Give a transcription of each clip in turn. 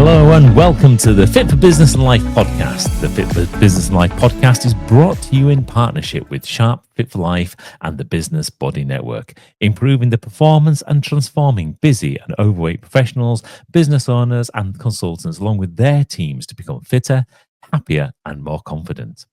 Hello and welcome to the Fit for Business and Life podcast. The Fit for Business and Life podcast is brought to you in partnership with Sharp Fit for Life and the Business Body Network, improving the performance and transforming busy and overweight professionals, business owners and consultants along with their teams to become fitter, happier and more confident.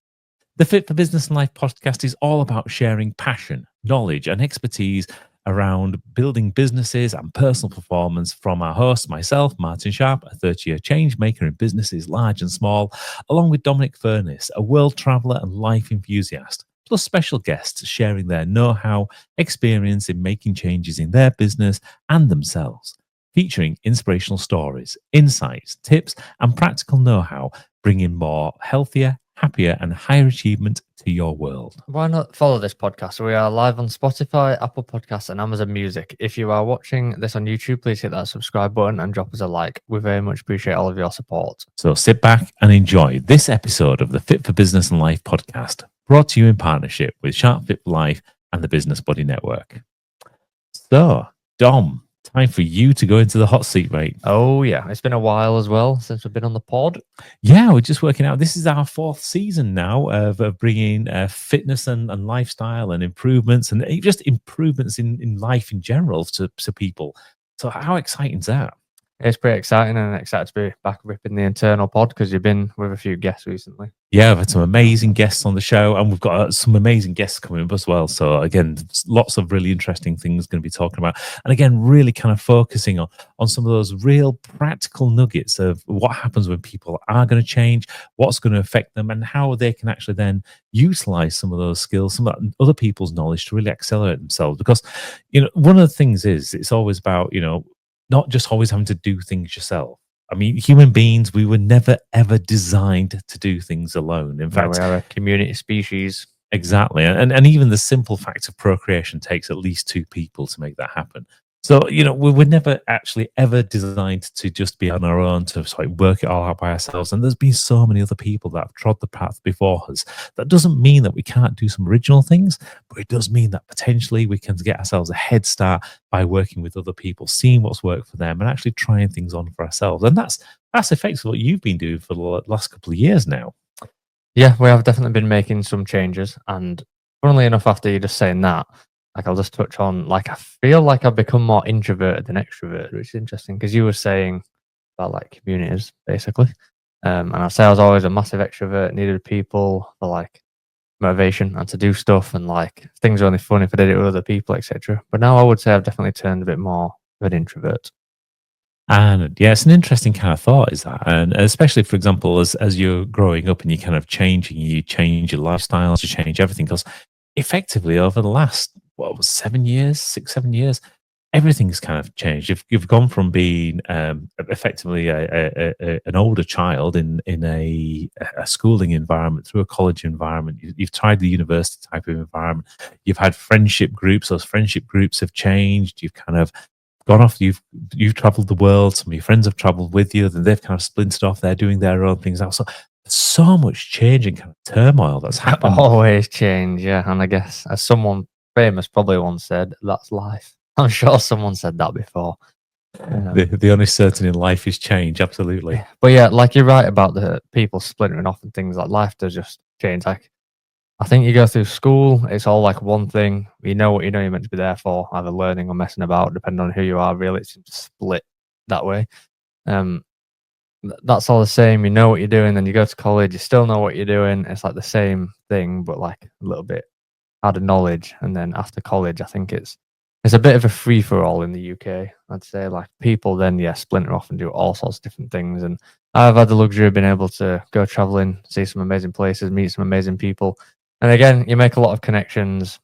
The Fit for Business and Life podcast is all about sharing passion, knowledge and expertise around building businesses and personal performance from our host, myself, Martin Sharp, a 30-year change maker in businesses large and small, along with Dominic Furness, a world traveller and life enthusiast, plus special guests sharing their know-how, experience in making changes in their business and themselves, featuring inspirational stories, insights, tips and practical know-how, bringing more healthier, happier and higher achievement to your world. Why not follow this podcast? We are live on Spotify, Apple Podcasts and Amazon Music. If you are watching this on YouTube, please hit that subscribe button and drop us a like. We very much appreciate all of your support. So sit back and enjoy this episode of the Fit for Business and Life podcast, brought to you in partnership with Sharp Fit for Life and the Business Body Network. So, Dom, time for you to go into the hot seat, mate. Oh, yeah. It's been a while as well since we've been on the pod. Yeah, we're just working out. This is our fourth season now of bringing fitness and lifestyle and improvements and just improvements in life in general to people. So how exciting is that? It's pretty exciting and excited to be back ripping the internal pod because you've been with a few guests recently. Yeah, I've had some amazing guests on the show and we've got some amazing guests coming up as well. So again, lots of really interesting things going to be talking about. And again, really kind of focusing on some of those real practical nuggets of what happens when people are going to change, what's going to affect them and how they can actually then utilize some of those skills, some of other people's knowledge to really accelerate themselves. Because, one of the things is it's always about, not just always having to do things yourself. I mean, human beings, we were never, ever designed to do things alone. In fact, we are a community species. Exactly. And even the simple fact of procreation takes at least two people to make that happen. So, we were never actually ever designed to just be on our own, to sort of work it all out by ourselves. And there's been so many other people that have trod the path before us. That doesn't mean that we can't do some original things, but it does mean that potentially we can get ourselves a head start by working with other people, seeing what's worked for them and actually trying things on for ourselves. And that's effectively what you've been doing for the last couple of years now. Yeah, we have definitely been making some changes. And funnily enough, after you just saying that, I'll just touch on, I feel like I've become more introverted than extroverted, which is interesting because you were saying about communities, basically. And I'd say I was always a massive extrovert, needed people for motivation and to do stuff. And things are only fun if I did it with other people, etc. But now I would say I've definitely turned a bit more of an introvert. And yeah, it's an interesting kind of thought, is that? And especially, for example, as you're growing up and you kind of changing, you change your lifestyles, you change everything. Because effectively over the last 7 years, 6-7 years, everything's kind of changed. You've gone from being effectively an older child in a schooling environment through a college environment. You've tried the university type of environment. You've had friendship groups. Those friendship groups have changed. You've kind of gone off. You've traveled the world. Some of your friends have traveled with you. Then they've kind of splintered off. They're doing their own things now. So much change and kind of turmoil that's happened. Always change, yeah. And I guess as someone famous probably once said, that's life. I'm sure someone said that before. The only certain in life is change, absolutely. But yeah, you're right about the people splintering off and things. Life does just change. I think you go through school, it's all one thing. You know what you're meant to be there for, either learning or messing about, depending on who you are. Really, it's split that way. That's all the same. You know what you're doing. Then you go to college, you still know what you're doing. It's the same thing, but a little bit added knowledge. And then after college, I think it's a bit of a free for all in the UK. I'd say people then splinter off and do all sorts of different things. And I've had the luxury of being able to go traveling, see some amazing places, meet some amazing people. And again, you make a lot of connections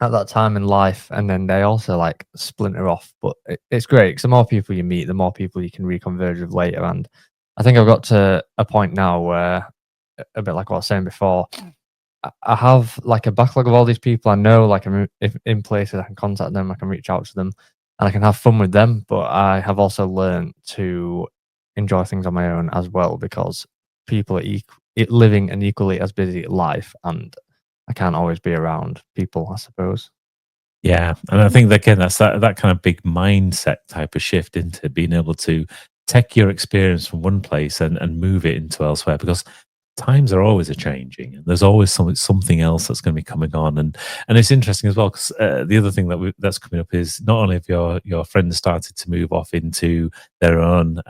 at that time in life, and then they also splinter off. But it's great because the more people you meet, the more people you can reconverge with later. And I think I've got to a point now where, a bit like what I was saying before, I have a backlog of all these people I know. If in places I can contact them, I can reach out to them, and I can have fun with them. But I have also learned to enjoy things on my own as well, because people are living an equally as busy life, and I can't always be around people, I suppose. Yeah, and I think that, again, that's that kind of big mindset type of shift into being able to take your experience from one place and move it into elsewhere, because times are always a changing, and there's always something else that's going to be coming on. And it's interesting as well, because the other thing that's coming up is not only have your friends started to move off into their own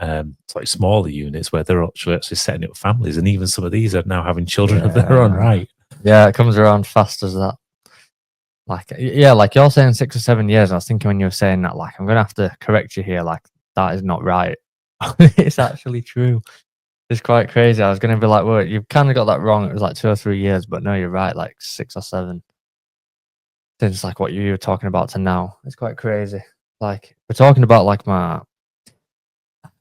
slightly smaller units where they're actually setting up families, and even some of these are now having children of their own, right? Yeah, it comes around fast as that. Like, yeah, like you're saying 6 or 7 years. And I was thinking when you were saying that, like, I'm gonna have to correct you here. Like, that is not right. It's actually true. It's quite crazy. I was gonna be like, well, you've kind of got that wrong. It was like 2 or 3 years, but no, you're right. Like 6 or 7 since like what you were talking about to now. It's quite crazy. Like we're talking about like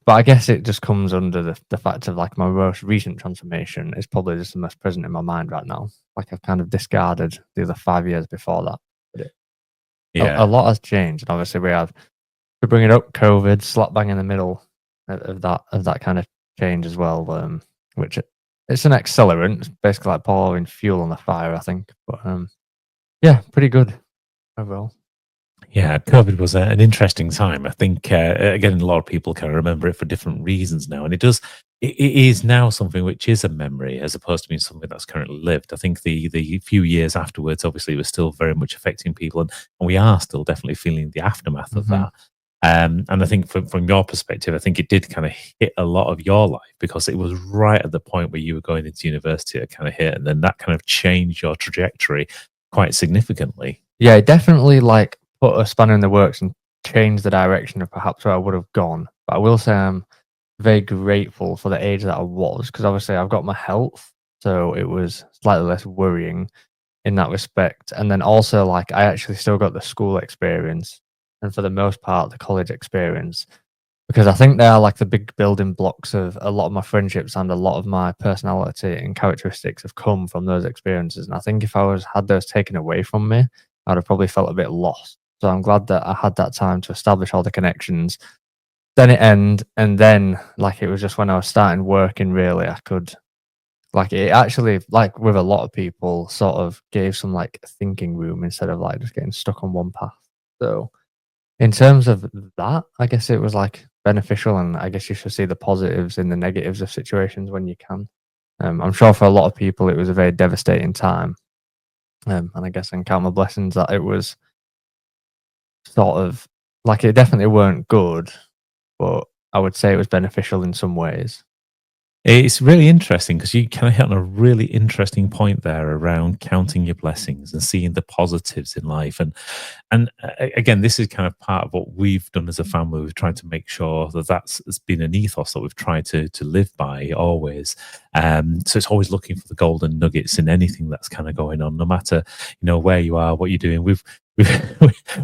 but I guess it just comes under the fact of like my most recent transformation is probably just the most present in my mind right now. Like I've kind of discarded the other 5 years before that. But Yeah. a lot has changed, and obviously we have, to bring it up, COVID slap bang in the middle of that kind of change as well. Which it's an accelerant. It's basically like pouring fuel on the fire, I think. But yeah, pretty good overall. Yeah, COVID was an interesting time. I think, again, a lot of people can remember it for different reasons now. And it is now something which is a memory as opposed to being something that's currently lived. I think the few years afterwards, obviously, was still very much affecting people. And we are still definitely feeling the aftermath of that. And I think from your perspective, I think it did kind of hit a lot of your life because it was right at the point where you were going into university it kind of hit. And then that kind of changed your trajectory quite significantly. Yeah, it definitely like put a spanner in the works and changed the direction of perhaps where I would have gone. But I will say I'm very grateful for the age that I was, because obviously I've got my health, so it was slightly less worrying in that respect. And then also like I actually still got the school experience, and for the most part the college experience, because I think they are like the big building blocks of a lot of my friendships, and a lot of my personality and characteristics have come from those experiences. And I think if I had those taken away from me, I'd have probably felt a bit lost. So I'm glad that I had that time to establish all the connections. Then it ended, and then like it was just when I was starting working, really, I could, like, it actually, like with a lot of people, sort of gave some like thinking room instead of like just getting stuck on one path. So in terms of that, I guess it was like beneficial, and I guess you should see the positives in the negatives of situations when you can. I'm sure for a lot of people it was a very devastating time, and I guess I can count my blessings that it was sort of like, it definitely weren't good, but I would say it was beneficial in some ways. It's really interesting because you kind of hit on a really interesting point there around counting your blessings and seeing the positives in life. And again, this is kind of part of what we've done as a family. We've tried to make sure that has been an ethos that we've tried to live by always. So it's always looking for the golden nuggets in anything that's kind of going on, no matter where you are, what you're doing. We've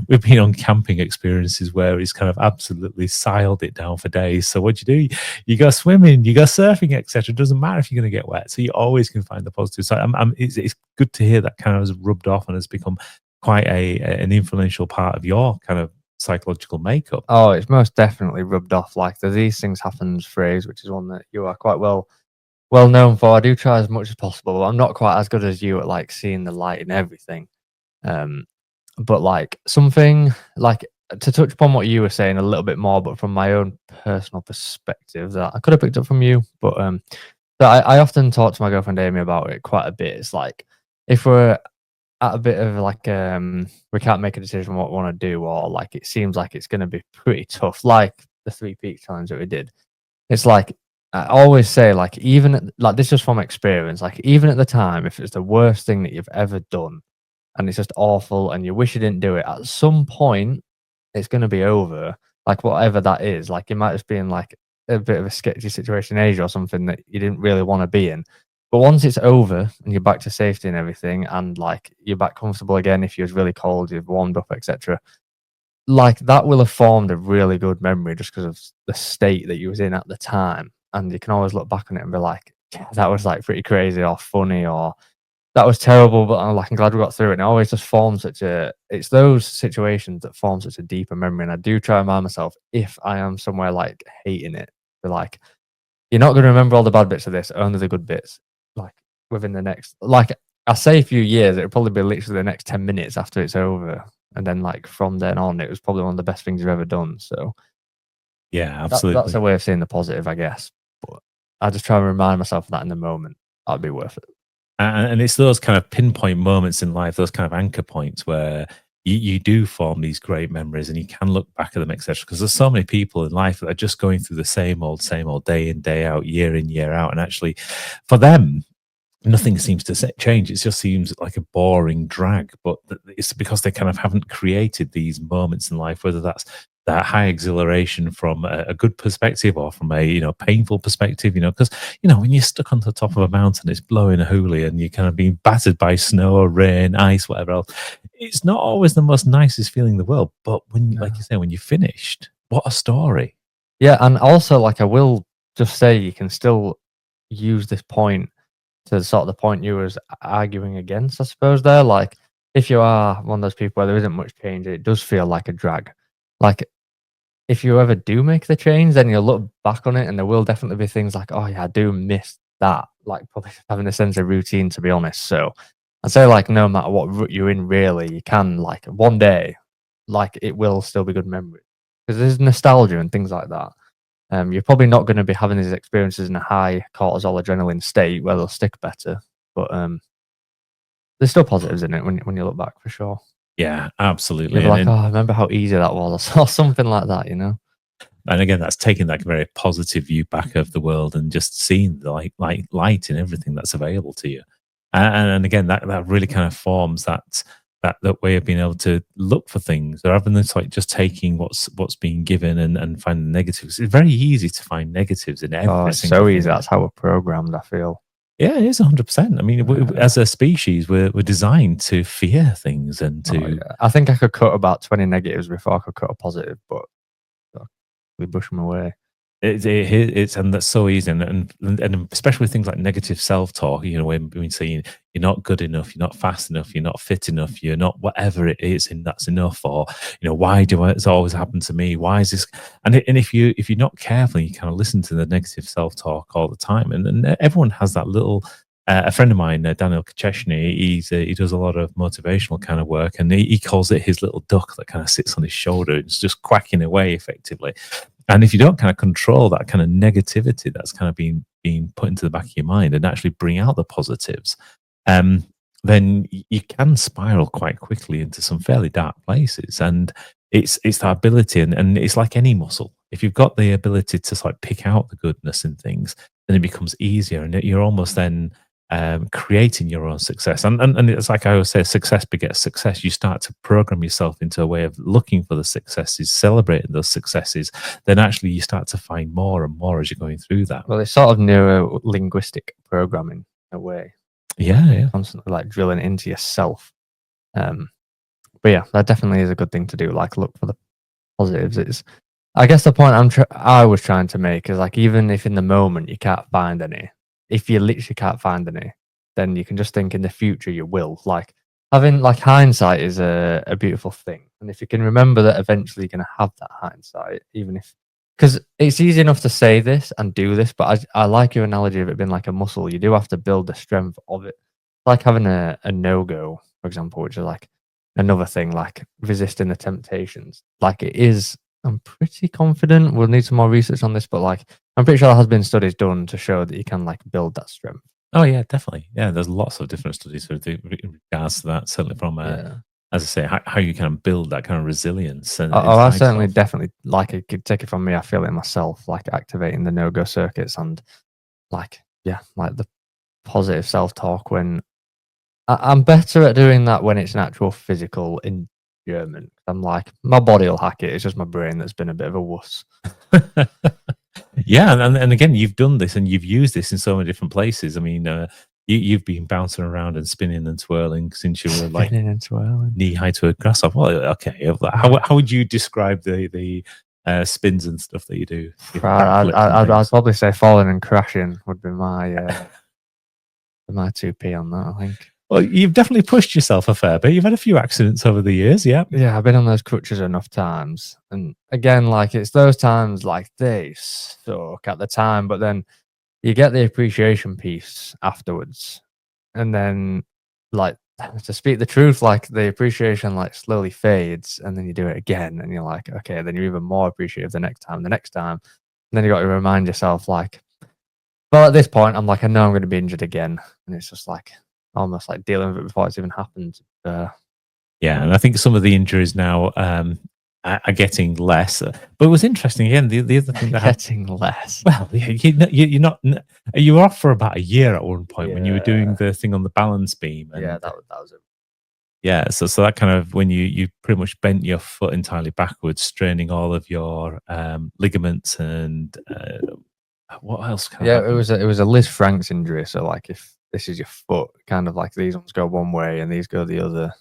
been on camping experiences where it's kind of absolutely siled it down for days. So what do? You go swimming, you go surfing, etc. It doesn't matter if you're going to get wet. So you always can find the positive. So it's good to hear that kind of has rubbed off and has become quite an influential part of your kind of psychological makeup. Oh, it's most definitely rubbed off. Like the "these things happens" phrase, which is one that you are quite well known for. I do try as much as possible, but I'm not quite as good as you at like seeing the light in everything. But like something like, to touch upon what you were saying a little bit more, but from my own personal perspective that I could have picked up from you. But so I often talk to my girlfriend Amy about it quite a bit. It's like if we're at a bit of like we can't make a decision what we want to do, or like it seems like it's going to be pretty tough, like the 3 peak challenge that we did. It's like I always say, like, even like this is from experience, like even at the time, if it's the worst thing that you've ever done and it's just awful and you wish you didn't do it, at some point it's going to be over, like whatever that is. Like it might just be in like a bit of a sketchy situation in Asia or something that you didn't really want to be in, but once it's over and you're back to safety and everything, and like you're back comfortable again, if you was really cold, you've warmed up, etc., like that will have formed a really good memory just because of the state that you was in at the time. And you can always look back on it and be like, yeah, that was like pretty crazy or funny, or that was terrible, but I'm like, I'm glad we got through it. And it always just forms it's those situations that form such a deeper memory. And I do try and remind myself, if I am somewhere like hating it, be like, you're not going to remember all the bad bits of this, only the good bits. Like within the next, like I say a few years, it'll probably be literally the next 10 minutes after it's over. And then like from then on, it was probably one of the best things you've ever done. So Yeah, That's absolutely. a way of seeing the positive, I guess. But I just try and remind myself of that in the moment. That'd be worth it. And it's those kind of pinpoint moments in life, those kind of anchor points where you do form these great memories and you can look back at them, etc. Because there's so many people in life that are just going through the same old day in, day out, year in, year out. And actually, for them, nothing seems to change. It just seems like a boring drag, but it's because they kind of haven't created these moments in life, whether that's that high exhilaration from a good perspective or from a painful perspective. Because when you're stuck on the top of a mountain, it's blowing a hoolie, and you're kind of being battered by snow, rain, ice, whatever else. It's not always the most nicest feeling in the world, but like you say, when you're finished, what a story. Yeah, and also, like, I will just say you can still use this point to sort of the point you was arguing against, I suppose, there. Like, if you are one of those people where there isn't much change, it does feel like a drag. Like, if you ever do make the change, then you'll look back on it and there will definitely be things like, oh yeah, I do miss that. Like, probably having a sense of routine, to be honest. So I'd say, like, no matter what route you're in, really, you can, like, one day, like, it will still be good memory because there's nostalgia and things like that. You're probably not going to be having these experiences in a high cortisol adrenaline state where they'll stick better, but there's still positives in it when you look back, for sure. Yeah, You'll absolutely. be like, And oh, I remember how easy that was, or something like that, you know? And again, that's taking that very positive view back of the world and just seeing the light in everything that's available to you. And again, that really kind of forms that way of being able to look for things rather than like just taking what's being given and finding negatives. It's very easy to find negatives in Oh, every it's single so thing. easy. That's how we're programmed, I feel. Yeah, it is 100%. I mean, as a species, we're designed to fear things and Oh, to yeah. I think I could cut about 20 negatives before I could cut a positive, but we push them away. It's and that's so easy, and especially with things like negative self talk. When we say you're not good enough, you're not fast enough, you're not fit enough, you're not whatever it is, and that's enough. Or why it's always happened to me? Why is this? And if you're not careful, you kind of listen to the negative self talk all the time, and everyone has that little. A friend of mine, Daniel Kacheshny, he does a lot of motivational kind of work, and he calls it his little duck that kind of sits on his shoulder. It's just quacking away effectively. And if you don't kind of control that kind of negativity that's kind of being put into the back of your mind and actually bring out the positives, then you can spiral quite quickly into some fairly dark places. And it's that ability, and it's like any muscle. If you've got the ability to like pick out the goodness in things, then it becomes easier, and you're almost then creating your own success. And it's like I always say, success begets success. You start to program yourself into a way of looking for the successes, celebrating those successes. Then actually you start to find more and more as you're going through that. Well, it's sort of neuro linguistic programming in a way. Yeah. Constantly like drilling into yourself. But yeah, that definitely is a good thing to do. Like, look for the positives. It's, I guess, the point I was trying to make is, like, even if in the moment you can't find any, if you literally can't find any, then you can just think in the future you will. Like, having like hindsight is a beautiful thing, and if you can remember that eventually you're gonna have that hindsight, even if, because it's easy enough to say this and do this, but I like your analogy of it being like a muscle. You do have to build the strength of it, like having a no go, for example, which is like another thing, like resisting the temptations. Like, it is, I'm pretty confident we'll need some more research on this, but like I'm pretty sure there has been studies done to show that you can like build that strength. Oh yeah, definitely. Yeah, there's lots of different studies in regards to that. Certainly from Yeah. as I say, how you kind of build that kind of resilience and I types certainly of. definitely, like, it could take it from me. I feel it myself, like activating the no go circuits and like, yeah, like the positive self talk when I'm better at doing that when it's an actual physical endearment. I'm like, my body will hack it. It's just my brain that's been a bit of a wuss. Yeah, and again, you've done this and you've used this in so many different places. I mean, you've been bouncing around and spinning and twirling since you were like Spinning and twirling. knee high to a grasshopper. Well, okay, how would you describe the spins and stuff that you do? Your backflips and I'd things. probably say falling and crashing would be my 2p on that, I think. Well, you've definitely pushed yourself a fair bit. You've had a few accidents over the years, yeah. Yeah, I've been on those crutches enough times. And again, like, it's those times, like, they suck at the time, but then you get the appreciation piece afterwards. And then, like, to speak the truth, like the appreciation like slowly fades, and then you do it again, and you're like, okay, then you're even more appreciative the next time, and then you got to remind yourself, like, well, at this point, I'm like, I know I'm going to be injured again, and it's just like almost like dealing with it before it's even happened. Yeah, and I think some of the injuries now are getting less. But it was interesting again. The other thing that happened, Getting less. well, you're not. You were off for about a year at one point when you were doing Yeah. the thing on the balance beam, and Yeah, that was it. yeah, so that kind of when you pretty much bent your foot entirely backwards, straining all of your ligaments and what else kind of Yeah, happened? it was a Liz Franks injury. So like, if this is your foot, kind of like these ones go one way and these go the other.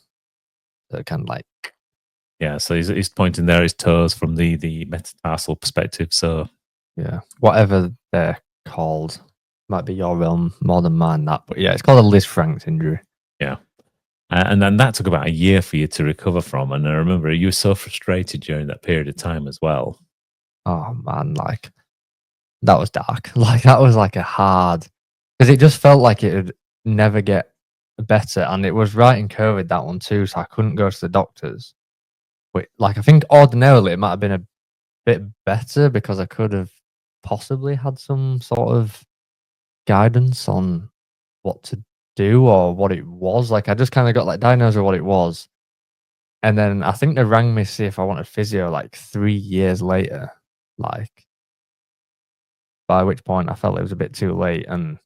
So kind of like, Yeah, so he's pointing there his toes from the metatarsal perspective. So yeah, whatever they're called, might be your realm more than mine. That, but yeah, it's called a Liz Franks injury. yeah. And then that took about a year for you to recover from. And I remember you were so frustrated during that period of time as well. Oh man, like that was dark. Like that was like a hard, because it just felt like it would never get better, and it was right in COVID, that one too. So I couldn't go to the doctors. But like I think ordinarily it might have been a bit better because I could have possibly had some sort of guidance on what to do or what it was. Like I just kind of got like diagnosed with what it was, and then I think they rang me to see if I wanted physio like 3 years later. Like by which point I felt it was a bit too late, and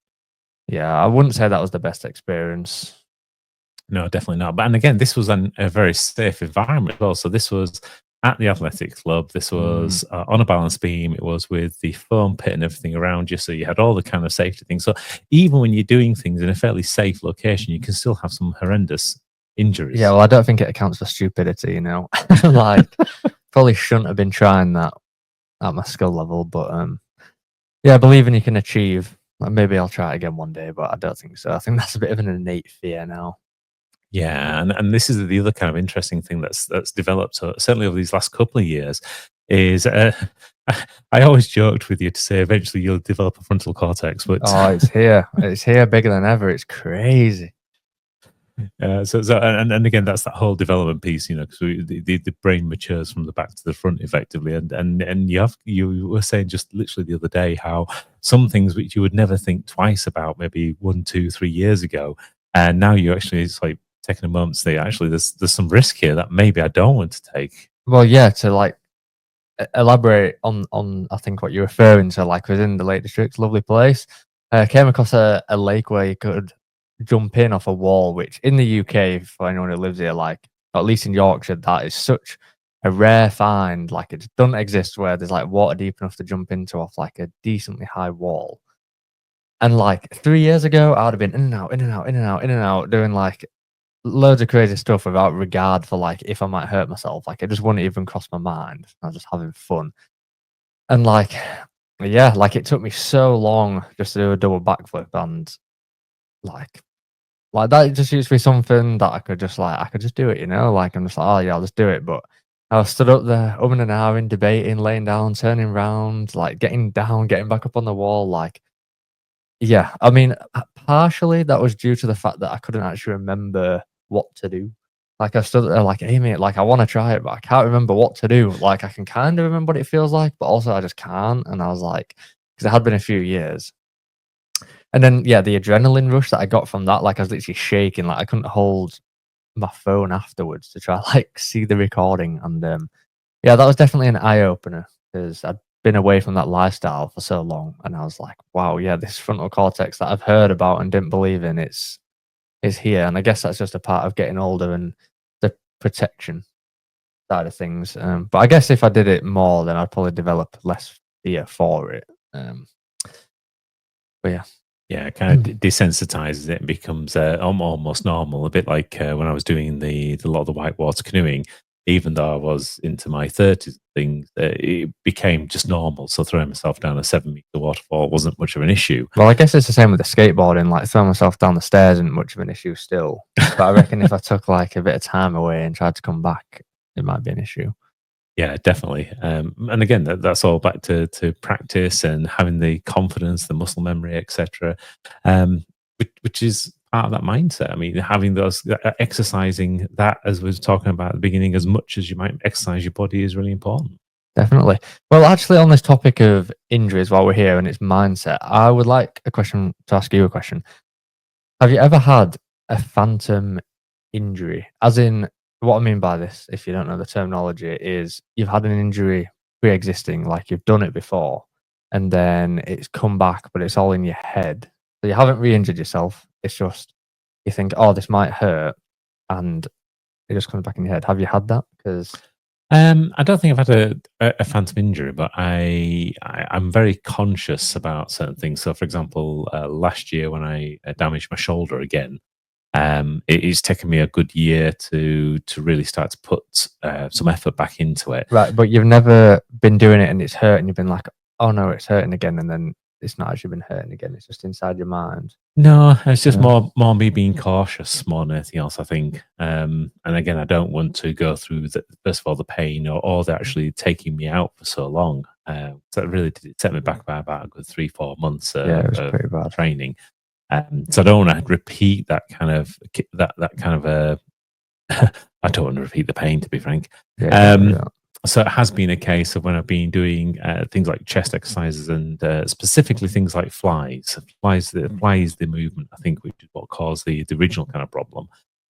yeah, I wouldn't say that was the best experience. No, definitely not. But and again, this was a very safe environment as well. So this was at the athletic club. This Mm. was on a balance beam. It was with the foam pit and everything around you. So you had all the kind of safety things. So even when you're doing things in a fairly safe location, you can still have some horrendous injuries. Yeah, well, I don't think it accounts for stupidity, you know. Like, probably shouldn't have been trying that at my skill level, but yeah, believing you can achieve. Like, maybe I'll try it again one day, but I don't think so. I think that's a bit of an innate fear now. Yeah, and this is the other kind of interesting thing that's developed certainly over these last couple of years is I always joked with you to say eventually you'll develop a frontal cortex, but Oh, it's here. It's here bigger than ever. It's crazy. and again that's that whole development piece, you know, because the brain matures from the back to the front effectively, and you were saying just literally the other day how some things which you would never think twice about maybe 1, 2, 3 years ago, and now you actually it's like taking a moment to say actually there's some risk here that maybe I don't want to take. Well, yeah, to like elaborate on I think what you're referring to, like within the Lake District, lovely place. Came across a lake where you could jump in off a wall, which in the UK, for anyone who lives here, like at least in Yorkshire, that is such a rare find. Like it doesn't exist where there's like water deep enough to jump into off like a decently high wall. And like 3 years ago, I would have been in and out, in and out, in and out, in and out, doing like loads of crazy stuff without regard for like if I might hurt myself. Like it just wouldn't even cross my mind. I was just having fun. And like, yeah, like it took me so long just to do a double backflip, and like that just used to be something that I could just do it, you know? Like I'm just like, oh yeah, I'll just do it. But I was stood up there, and ahhing, debating, laying down, turning round, like getting down, getting back up on the wall. Like, yeah, I mean, partially that was due to the fact that I couldn't actually remember what to do. Like I stood there like, "Amy, like I wanna try it, but I can't remember what to do." Like I can kind of remember what it feels like, but also I just can't. And I was like, because it had been a few years. And then, yeah, the adrenaline rush that I got from that, like I was literally shaking, like I couldn't hold my phone afterwards to try like see the recording. And yeah, that was definitely an eye opener because I'd been away from that lifestyle for so long, and I was like, wow, yeah, this frontal cortex that I've heard about and didn't believe in, it's here. And I guess that's just a part of getting older and the protection side of things. But I guess if I did it more, then I'd probably develop less fear for it. But yeah. Yeah, it kind of desensitizes it and becomes almost normal. A bit like when I was doing the lot of the whitewater canoeing. Even though I was into my 30s, things it became just normal. So throwing myself down a 7-meter waterfall wasn't much of an issue. Well, I guess it's the same with the skateboarding. Like throwing myself down the stairs isn't much of an issue still. But I reckon if I took like a bit of time away and tried to come back, it might be an issue. Yeah, definitely. And again, that's all back to practice and having the confidence, the muscle memory, etc. Which is part of that mindset. I mean, having those exercising that, as we were talking about at the beginning, as much as you might exercise your body is really important. Definitely. Well, actually, on this topic of injuries, while we're here and it's mindset, I would like to ask you a question. Have you ever had a phantom injury? As in, what I mean by this, if you don't know the terminology, is you've had an injury pre-existing, like you've done it before, and then it's come back, but it's all in your head. So you haven't re-injured yourself. It's just you think, oh, this might hurt, and it just comes back in your head. Have you had that? Because I don't think I've had a phantom injury, but I'm very conscious about certain things. So, for example, last year when I damaged my shoulder again, it's taken me a good year to really start to put some effort back into it. right, but you've never been doing it and it's hurt, and you've been like, oh no, it's hurting again, and then it's not actually been hurting again. It's just inside your mind. No, it's just No. more me being cautious more than anything else, I think. And again, I don't want to go through first of all the pain or the actually taking me out for so long. So it really did set me back by about a good 3-4 months Yeah, it was of pretty bad. training. So I don't want to repeat that kind of I don't want to repeat the pain, to be frank. Yeah, don't worry that. So it has been a case of when I've been doing things like chest exercises and specifically things like flies. Flies, the movement, I think, which is what caused the original kind of problem.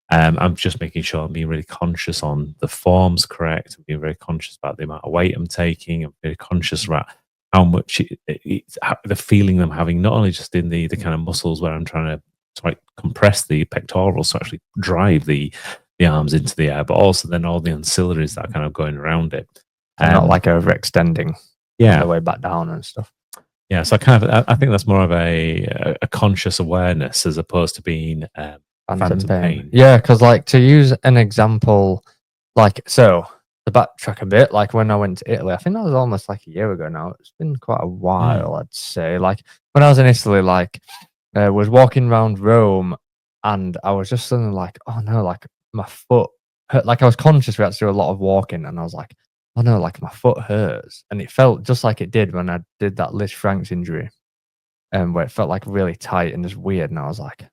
I'm just making sure I'm being really conscious on the form's correct. I'm being very conscious about the amount of weight I'm taking. I'm very conscious about how much the feeling I'm having, not only just in the kind of muscles where I'm trying to like compress the pectorals to actually drive the arms into the air, but also then all the ancillaries that are kind of going around it. And not like overextending on Yeah, the way back down and stuff. yeah. So I think that's more of a conscious awareness as opposed to being phantom pain. Yeah, because like to use an example, like so to backtrack a bit, like when I went to Italy, I think that was almost like a year ago now. It's been quite a while, I'd say. Like when I was in Italy, like was walking around Rome, and I was just suddenly like, oh no, like my foot hurt. Like I was conscious we had to do a lot of walking, and I was like, oh no, like my foot hurts, and it felt just like it did when I did that Liz Franks injury, where it felt like really tight and just weird, and I was like,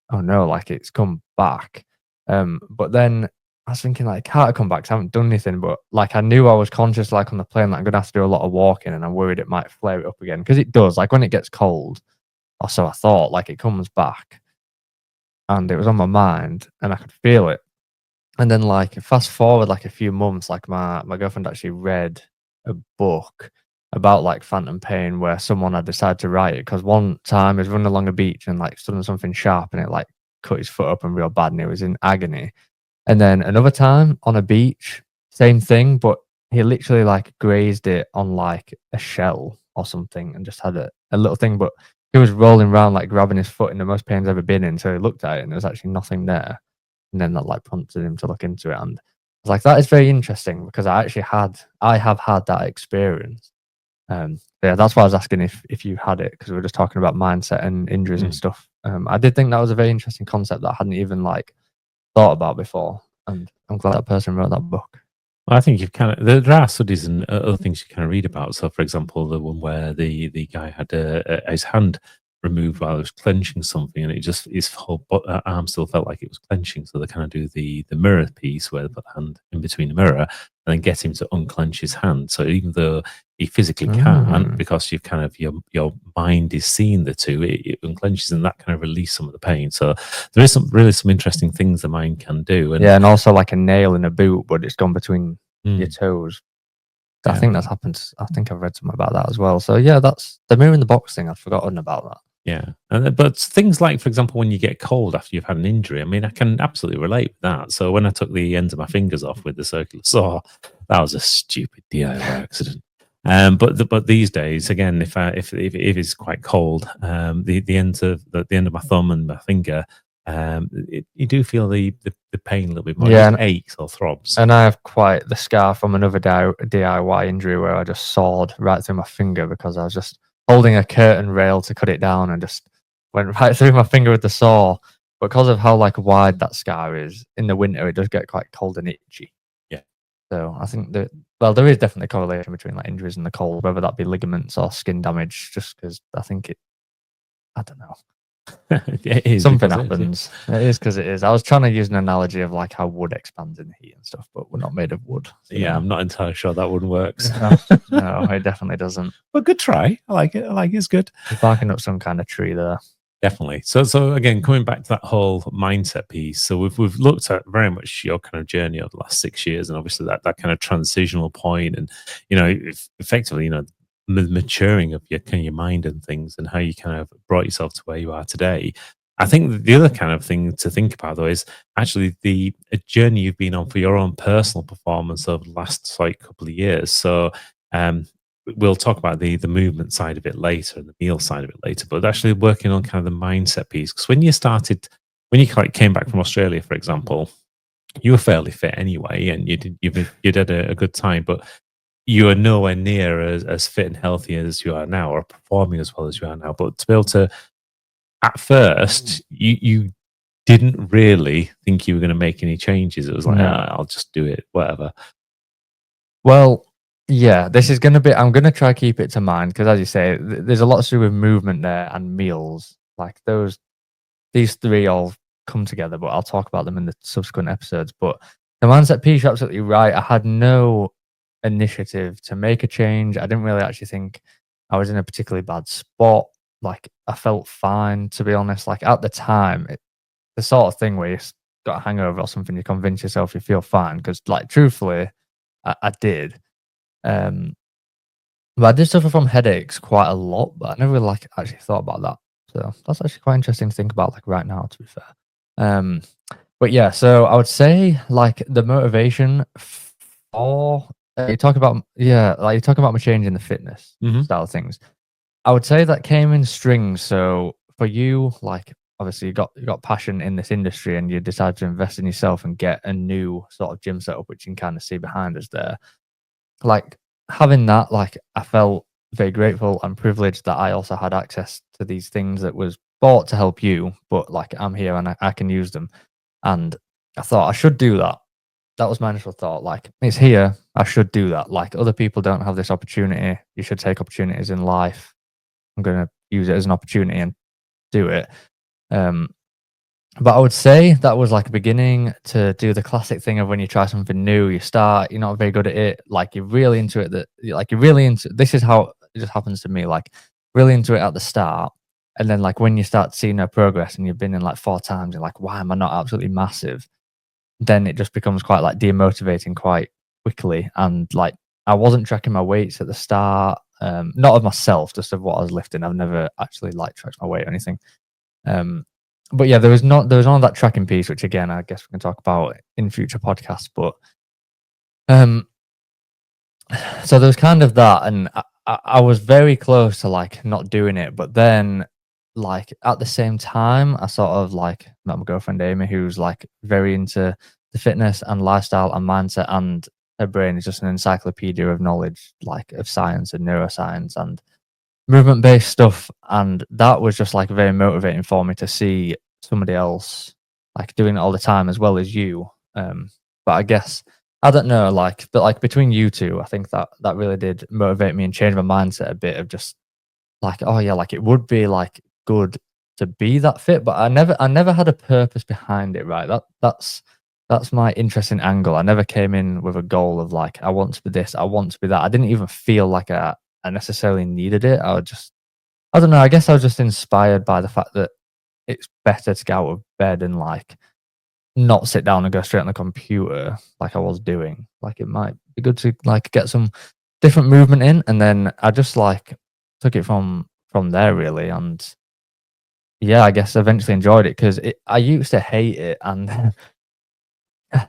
oh no, like it's come back. But then I was thinking like, can't it come back? 'Cause I haven't done anything, but like I knew I was conscious, like on the plane, that I'm gonna have to do a lot of walking, and I'm worried it might flare it up again because it does. Like when it gets cold, or so I thought, like it comes back, and it was on my mind, and I could feel it. And then like fast forward like a few months, like my girlfriend actually read a book about like phantom pain where someone had decided to write it because one time he was running along a beach and like stood on something sharp and it like cut his foot open real bad and he was in agony. And then another time on a beach, same thing, but he literally like grazed it on like a shell or something and just had a little thing, but he was rolling around like grabbing his foot in the most pain he's ever been in. So he looked at it and there was actually nothing there. And then that like prompted him to look into it. And I was like, that is very interesting because I have had that experience. Yeah, that's why I was asking if you had it because we were just talking about mindset and injuries and stuff. I did think that was a very interesting concept that I hadn't even like thought about before, and I'm glad that person wrote that book. Well, I think you've kind of there are studies and other things you kind of read about. So, for example, the one where the guy had his hand removed while he was clenching something, and it just his whole arm still felt like it was clenching. So they kind of do the mirror piece where they put the hand in between the mirror and then get him to unclench his hand. So even though he physically can't, because you've kind of your mind is seeing the two, it unclenches and that kind of release some of the pain. So there is some interesting things the mind can do. And yeah, and also like a nail in a boot, but it's gone between your toes. I think that's happened. I think I've read something about that as well. So yeah, that's the mirror in the box thing. I'd forgotten about that. Yeah, but things like, for example, when you get cold after you've had an injury, I mean, I can absolutely relate with that. So when I took the ends of my fingers off with the circular saw, that was a stupid DIY accident. But these days, again, if it's quite cold, the ends of the end of my thumb and my finger, you do feel the pain a little bit more. Yeah, It just aches or throbs. And I have quite the scar from another DIY injury where I just sawed right through my finger because I was just holding a curtain rail to cut it down and just went right through my finger with the saw. Because of how like wide that scar is, in the winter it does get quite cold and itchy. Yeah. So I think that there is definitely a correlation between like injuries and the cold, whether that be ligaments or skin damage. Just because I think I don't know. It is Something because happens. It is because it is. I was trying to use an analogy of like how wood expands in the heat and stuff, but we're not made of wood. So. Yeah, I'm not entirely sure that one works. No, it definitely doesn't. But good try. I like it. It's good. You're barking up some kind of tree there. Definitely. So again, coming back to that whole mindset piece. So we've looked at very much your kind of journey over the last 6 years, and obviously that kind of transitional point, and effectively, the maturing of your mind and things, and how you kind of brought yourself to where you are today. I think the other kind of thing to think about though is actually the journey you've been on for your own personal performance over the last couple of years. So we'll talk about the movement side of it later and the meal side of it later, but actually working on kind of the mindset piece. Because when you came back from Australia, for example, you were fairly fit anyway, and you did a good time, but you are nowhere near as fit and healthy as you are now, or performing as well as you are now. But to be able to, at first, you didn't really think you were going to make any changes. It was like, No. I'll just do it, whatever. Well, yeah, this is going to be, I'm going to try to keep it to mind because, as you say, there's a lot to do with movement there and meals. Like these three all come together, but I'll talk about them in the subsequent episodes. But the mindset piece, you're absolutely right. I had no initiative to make a change. I didn't really actually think I was in a particularly bad spot. Like, I felt fine, to be honest. Like, at the time, the sort of thing where you got a hangover or something, you convince yourself you feel fine. Because, like, truthfully, I did. But I did suffer from headaches quite a lot, but I never really actually thought about that. So that's actually quite interesting to think about, like, right now, to be fair. But yeah, so I would say like the motivation for you talk about my change in the fitness style of things. I would say that came in strings. So for you, like obviously you got passion in this industry and you decided to invest in yourself and get a new sort of gym setup, which you can kind of see behind us there. Like having that, like I felt very grateful and privileged that I also had access to these things that was bought to help you, but like I'm here and I can use them. And I thought I should do that. That was my initial thought. Like, it's here. I should do that. Like, other people don't have this opportunity. You should take opportunities in life. I'm going to use it as an opportunity and do it. But I would say that was like a beginning to do the classic thing of when you try something new, you start, you're not very good at it. Like, you're really into it. This is how it just happens to me. Like, really into it at the start. And then, like, when you start seeing no progress and you've been in like 4 times, you're like, why am I not absolutely massive? Then it just becomes quite like demotivating quite quickly. And like, I wasn't tracking my weights at the start, not of myself, just of what I was lifting. I've never actually like tracked my weight or anything. But yeah, there was none of that tracking piece, which again, I guess we can talk about in future podcasts. But so there was kind of that, and I was very close to like not doing it, but then like at the same time, I sort of like met my girlfriend Amy, who's like very into the fitness and lifestyle and mindset, and her brain is just an encyclopedia of knowledge, like of science and neuroscience and movement based stuff. And that was just like very motivating for me to see somebody else like doing it all the time as well as you. But I guess I don't know, but like between you two, I think that really did motivate me and change my mindset a bit of just like, oh yeah, like it would be like good to be that fit, but I never had a purpose behind it, right? That's my interesting angle. I never came in with a goal of like, I want to be this, I want to be that. I didn't even feel like I necessarily needed it. I don't know, I guess I was just inspired by the fact that it's better to get out of bed and like not sit down and go straight on the computer like I was doing. Like it might be good to like get some different movement in, and then I just like took it from there really. And yeah, I guess I eventually enjoyed it because I used to hate it. And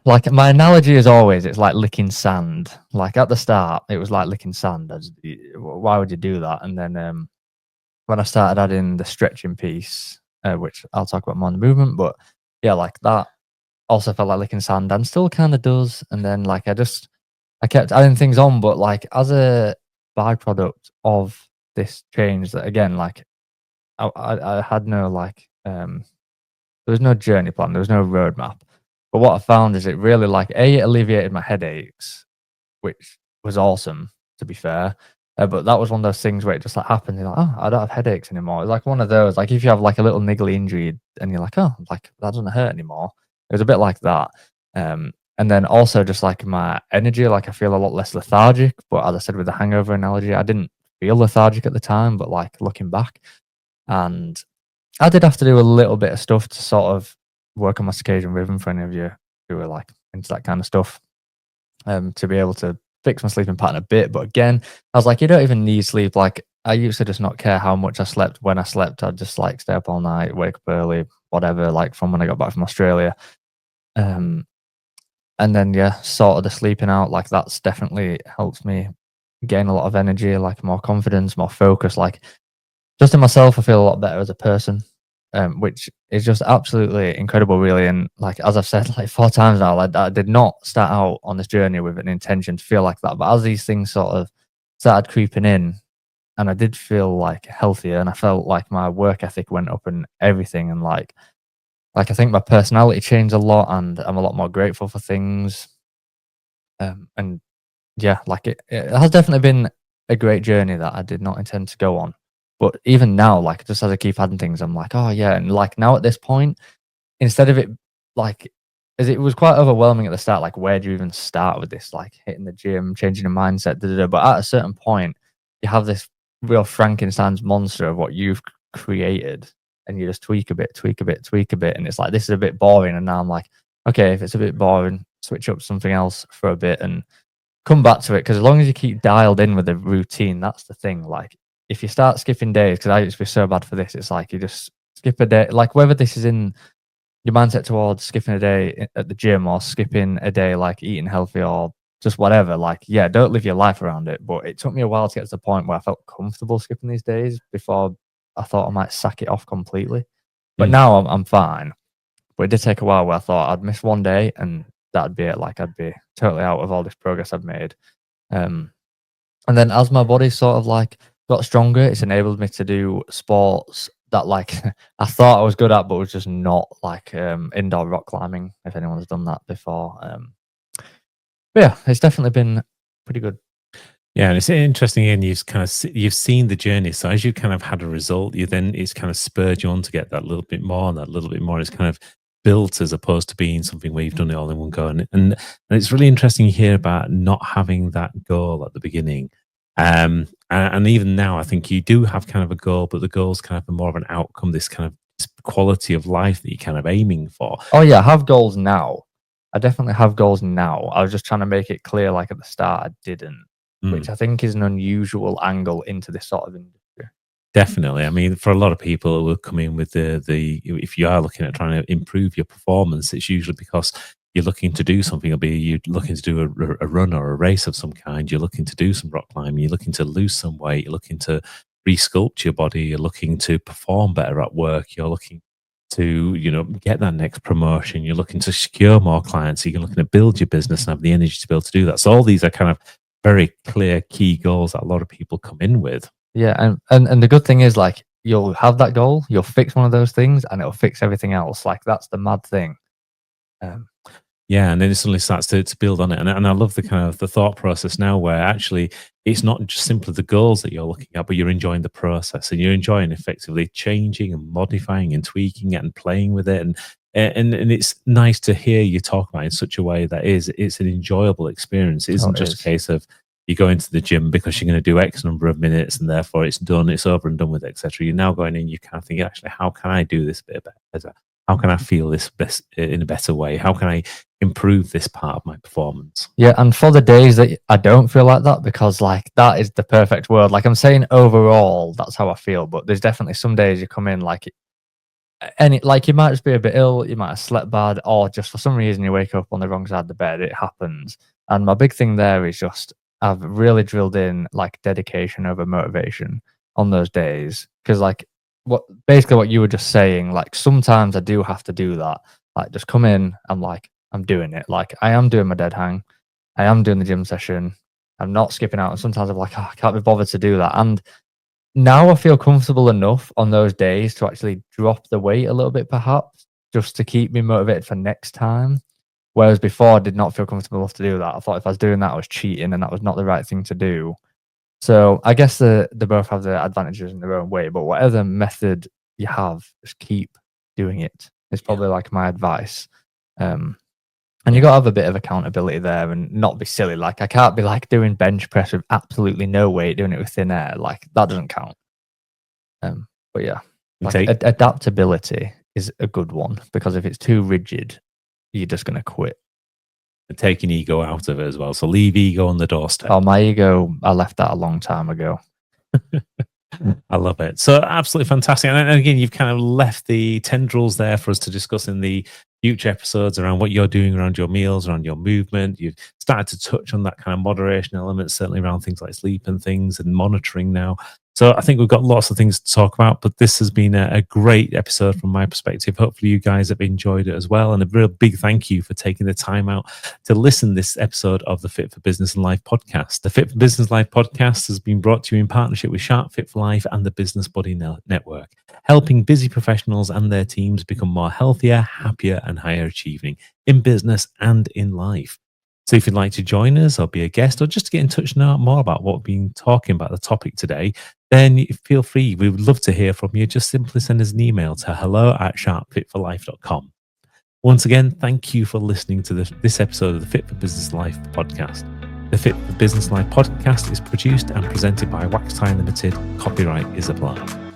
like my analogy is always, it's like licking sand. Like at the start, it was like licking sand. Why would you do that? And then when I started adding the stretching piece, which I'll talk about more in the movement, but yeah, like that also felt like licking sand and still kind of does. And then like I kept adding things on, but like as a byproduct of this change, that again, like I had no like there was no journey plan, there was no roadmap. But what I found is it really like it alleviated my headaches, which was awesome, to be fair. But that was one of those things where it just like happened. You're like, oh, I don't have headaches anymore. It's like one of those, like if you have like a little niggly injury and you're like, oh, like that doesn't hurt anymore. It was a bit like that. And then also just like my energy, like I feel a lot less lethargic. But as I said with the hangover analogy, I didn't feel lethargic at the time, but like looking back, and I did have to do a little bit of stuff to sort of work on my circadian rhythm for any of you who are like into that kind of stuff, to be able to fix my sleeping pattern a bit. But again, I was like, you don't even need sleep. Like I used to just not care how much I slept. When I slept, I'd just like stay up all night, wake up early, whatever, like from when I got back from Australia. And then yeah, sort of the sleeping out, like that's definitely helped me gain a lot of energy, like more confidence, more focus. Like just in myself, I feel a lot better as a person, which is just absolutely incredible, really. And like as I've said like 4 times now, like I did not start out on this journey with an intention to feel like that. But as these things sort of started creeping in, and I did feel like healthier, and I felt like my work ethic went up and everything, and I think my personality changed a lot, and I'm a lot more grateful for things. And yeah, like it has definitely been a great journey that I did not intend to go on. But even now, like just as I keep adding things, I'm like, oh yeah, and like now at this point, instead of it like, as it was quite overwhelming at the start, like where do you even start with this? Like hitting the gym, changing your mindset, da, da, da. But at a certain point, you have this real Frankenstein's monster of what you've created, and you just tweak a bit, tweak a bit, tweak a bit, and it's like this is a bit boring. And now I'm like, okay, if it's a bit boring, switch up something else for a bit and come back to it. Because as long as you keep dialed in with the routine, that's the thing. Like if you start skipping days, because I used to be so bad for this, it's like you just skip a day. Like whether this is in your mindset towards skipping a day at the gym or skipping a day like eating healthy or just whatever, like yeah, don't live your life around it. But it took me a while to get to the point where I felt comfortable skipping these days before I thought I might sack it off completely. But now I'm fine. But it did take a while where I thought I'd miss one day and that'd be it. Like I'd be totally out of all this progress I've made. And then as my body sort of like got stronger, it's enabled me to do sports that like I thought I was good at, but was just not, like indoor rock climbing, if anyone's done that before. But yeah, it's definitely been pretty good. Yeah, and it's interesting, and you've seen the journey. So as you kind of had a result, it's kind of spurred you on to get that little bit more, and that little bit more is kind of built as opposed to being something where you've done it all in one go. And it's really interesting to hear about not having that goal at the beginning. And even now, I think you do have kind of a goal, but the goal's kind of more of an outcome. This kind of quality of life that you're kind of aiming for. Oh yeah, I have goals now. I definitely have goals now. I was just trying to make it clear, like at the start, I didn't, which I think is an unusual angle into this sort of industry. Definitely. I mean, for a lot of people who come in with the if you are looking at trying to improve your performance, it's usually because you're looking to do something. It'll be you're looking to do a run or a race of some kind. You're looking to do some rock climbing. You're looking to lose some weight. You're looking to resculpt your body. You're looking to perform better at work. You're looking to, get that next promotion. You're looking to secure more clients. You're looking to build your business and have the energy to be able to do that. So all these are kind of very clear key goals that a lot of people come in with. Yeah, and the good thing is, like, you'll have that goal, you'll fix one of those things, and it'll fix everything else. Like, that's the mad thing. Yeah, and then it suddenly starts to build on it. And I love the kind of the thought process now where actually it's not just simply the goals that you're looking at, but you're enjoying the process and you're enjoying effectively changing and modifying and tweaking it and playing with it. And it's nice to hear you talk about it in such a way that it's an enjoyable experience. It isn't just a case of you go into the gym because you're going to do X number of minutes and therefore it's done, it's over and done with, etc. You're now going in, you kind of think, actually, how can I do this bit better? How can I feel this best in a better way? How can I improve this part of my performance? Yeah, and for the days that I don't feel like that, because like that is the perfect word. Like I'm saying overall, that's how I feel. But there's definitely some days you come in like you might just be a bit ill, you might have slept bad, or just for some reason you wake up on the wrong side of the bed. It happens. And my big thing there is just I've really drilled in like dedication over motivation on those days. Because like what you were just saying, like sometimes I do have to do that. Like just come in, I'm doing it. Like I am doing my dead hang. I am doing the gym session. I'm not skipping out. And sometimes I'm like, I can't be bothered to do that. And now I feel comfortable enough on those days to actually drop the weight a little bit, perhaps, just to keep me motivated for next time. Whereas before, I did not feel comfortable enough to do that. I thought if I was doing that, I was cheating and that was not the right thing to do. So I guess they both have their advantages in their own way, but whatever method you have, just keep doing it. It's probably like my advice. And you got to have a bit of accountability there and not be silly. Like I can't be like doing bench press with absolutely no weight, doing it with thin air. Like that doesn't count. But yeah, like adaptability is a good one, because if it's too rigid, you're just going to quit. Taking ego out of it as well. So leave ego on the doorstep. Oh, my ego, I left that a long time ago. I love it. So absolutely fantastic. And again, you've kind of left the tendrils there for us to discuss in the future episodes around what you're doing around your meals, around your movement. You've started to touch on that kind of moderation element, certainly around things like sleep and things and monitoring now. So I think we've got lots of things to talk about, but this has been a great episode from my perspective. Hopefully you guys have enjoyed it as well. And a real big thank you for taking the time out to listen to this episode of the Fit for Business and Life podcast. The Fit for Business and Life podcast has been brought to you in partnership with Sharp Fit for Life and the Business Body Network, helping busy professionals and their teams become more healthier, happier, and higher achieving in business and in life. So if you'd like to join us or be a guest or just to get in touch now more about what we've been talking about, the topic today, then feel free. We would love to hear from you. Just simply send us an email to hello@sharpfitforlife.com. Once again, thank you for listening to this episode of the Fit for Business Life podcast. The Fit for Business Life podcast is produced and presented by Wax Tie Limited. Copyright is applied.